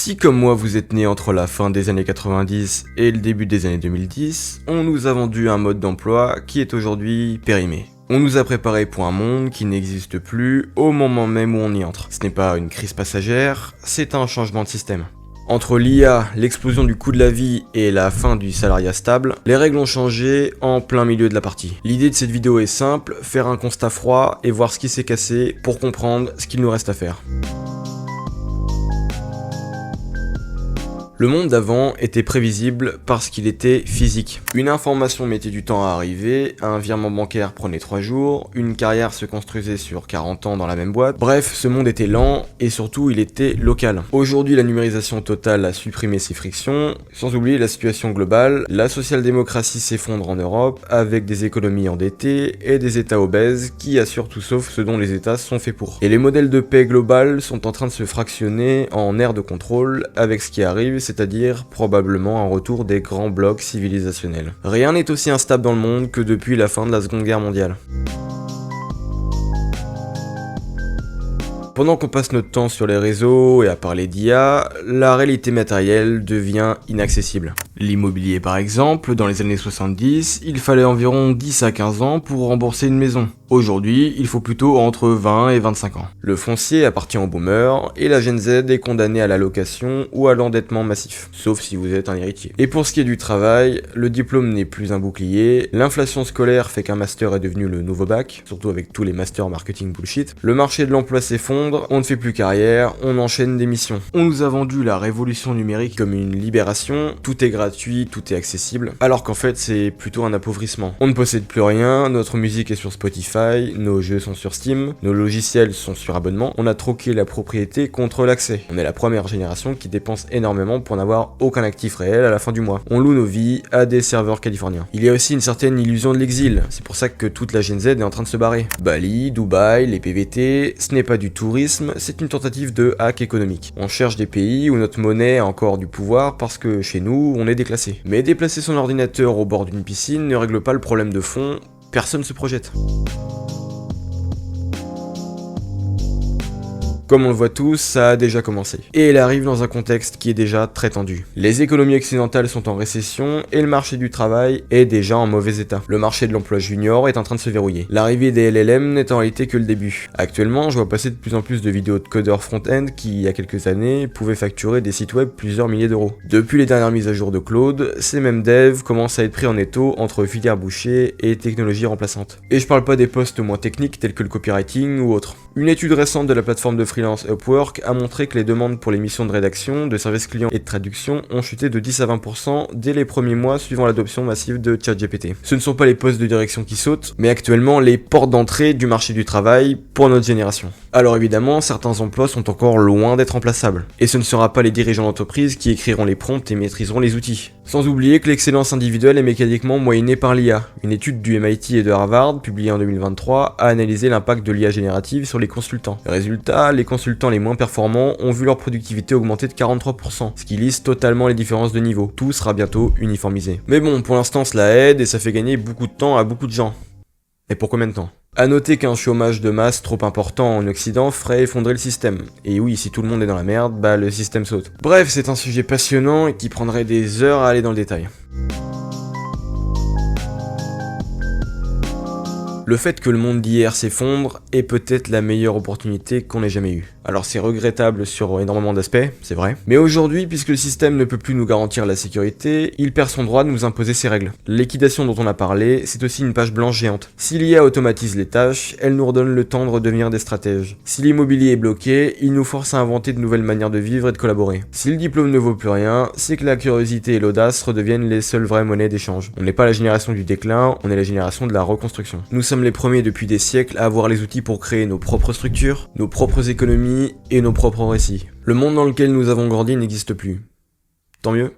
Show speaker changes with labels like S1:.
S1: Si comme moi vous êtes né entre la fin des années 90 et le début des années 2010, on nous a vendu un mode d'emploi qui est aujourd'hui périmé. On nous a préparé pour un monde qui n'existe plus au moment même où on y entre. Ce n'est pas une crise passagère, c'est un changement de système. Entre l'IA, l'explosion du coût de la vie et la fin du salariat stable, les règles ont changé en plein milieu de la partie. L'idée de cette vidéo est simple, faire un constat froid et voir ce qui s'est cassé pour comprendre ce qu'il nous reste à faire. Le monde d'avant était prévisible parce qu'il était physique. Une information mettait du temps à arriver, un virement bancaire prenait 3 jours, une carrière se construisait sur 40 ans dans la même boîte. Bref, ce monde était lent et surtout il était local. Aujourd'hui, la numérisation totale a supprimé ces frictions, sans oublier la situation globale. La social-démocratie s'effondre en Europe avec des économies endettées et des États obèses qui assurent tout sauf ce dont les États sont faits pour. Et les modèles de paix globale sont en train de se fractionner en aires de contrôle avec ce qui arrive, c'est-à-dire probablement un retour des grands blocs civilisationnels. Rien n'est aussi instable dans le monde que depuis la fin de la Seconde Guerre mondiale. Pendant qu'on passe notre temps sur les réseaux et à parler d'IA, la réalité matérielle devient inaccessible. L'immobilier par exemple, dans les années 70, il fallait environ 10 à 15 ans pour rembourser une maison. Aujourd'hui, il faut plutôt entre 20 et 25 ans. Le foncier appartient aux boomers et la Gen Z est condamnée à la location ou à l'endettement massif, sauf si vous êtes un héritier. Et pour ce qui est du travail, le diplôme n'est plus un bouclier, l'inflation scolaire fait qu'un master est devenu le nouveau bac, surtout avec tous les masters marketing bullshit. Le marché de l'emploi s'effondre, on ne fait plus carrière, on enchaîne des missions. On nous a vendu la révolution numérique comme une libération, tout est gratuit, tout est accessible, alors qu'en fait c'est plutôt un appauvrissement. On ne possède plus rien, notre musique est sur Spotify, nos jeux sont sur Steam, nos logiciels sont sur abonnement, on a troqué la propriété contre l'accès. On est la première génération qui dépense énormément pour n'avoir aucun actif réel à la fin du mois. On loue nos vies à des serveurs californiens. Il y a aussi une certaine illusion de l'exil, c'est pour ça que toute la Gen Z est en train de se barrer. Bali, Dubaï, les PVT, ce n'est pas du tourisme, c'est une tentative de hack économique. On cherche des pays où notre monnaie a encore du pouvoir parce que chez nous, on est déclassé. Mais déplacer son ordinateur au bord d'une piscine ne règle pas le problème de fond, personne se projette. Comme on le voit tous, ça a déjà commencé. Et elle arrive dans un contexte qui est déjà très tendu. Les économies occidentales sont en récession et le marché du travail est déjà en mauvais état. Le marché de l'emploi junior est en train de se verrouiller. L'arrivée des LLM n'est en réalité que le début. Actuellement, je vois passer de plus en plus de vidéos de codeurs front-end qui, il y a quelques années, pouvaient facturer des sites web plusieurs milliers d'euros. Depuis les dernières mises à jour de Claude, ces mêmes devs commencent à être pris en étau entre filière bouchée et technologies remplaçantes. Et je parle pas des postes moins techniques tels que le copywriting ou autres. Une étude récente de la plateforme de freelance Upwork a montré que les demandes pour les missions de rédaction, de services clients et de traduction ont chuté de 10 à 20% dès les premiers mois suivant l'adoption massive de ChatGPT. Ce ne sont pas les postes de direction qui sautent, mais actuellement les portes d'entrée du marché du travail pour notre génération. Alors évidemment, certains emplois sont encore loin d'être remplaçables. Et ce ne sera pas les dirigeants d'entreprise qui écriront les prompts et maîtriseront les outils. Sans oublier que l'excellence individuelle est mécaniquement moyennée par l'IA. Une étude du MIT et de Harvard, publiée en 2023, a analysé l'impact de l'IA générative sur les consultants. Résultat, les consultants les moins performants ont vu leur productivité augmenter de 43%, ce qui lisse totalement les différences de niveau. Tout sera bientôt uniformisé. Mais bon, pour l'instant cela aide et ça fait gagner beaucoup de temps à beaucoup de gens. Et pour combien de temps ? A noter qu'un chômage de masse trop important en Occident ferait effondrer le système. Et oui, si tout le monde est dans la merde, bah le système saute. Bref, c'est un sujet passionnant et qui prendrait des heures à aller dans le détail. Le fait que le monde d'hier s'effondre est peut-être la meilleure opportunité qu'on ait jamais eue. Alors c'est regrettable sur énormément d'aspects, c'est vrai. Mais aujourd'hui, puisque le système ne peut plus nous garantir la sécurité, il perd son droit de nous imposer ses règles. La liquidation dont on a parlé, c'est aussi une page blanche géante. Si l'IA automatise les tâches, elle nous redonne le temps de redevenir des stratèges. Si l'immobilier est bloqué, il nous force à inventer de nouvelles manières de vivre et de collaborer. Si le diplôme ne vaut plus rien, c'est que la curiosité et l'audace redeviennent les seules vraies monnaies d'échange. On n'est pas la génération du déclin, on est la génération de la reconstruction. Nous sommes les premiers depuis des siècles à avoir les outils pour créer nos propres structures, nos propres économies et nos propres récits. Le monde dans lequel nous avons grandi n'existe plus. Tant mieux.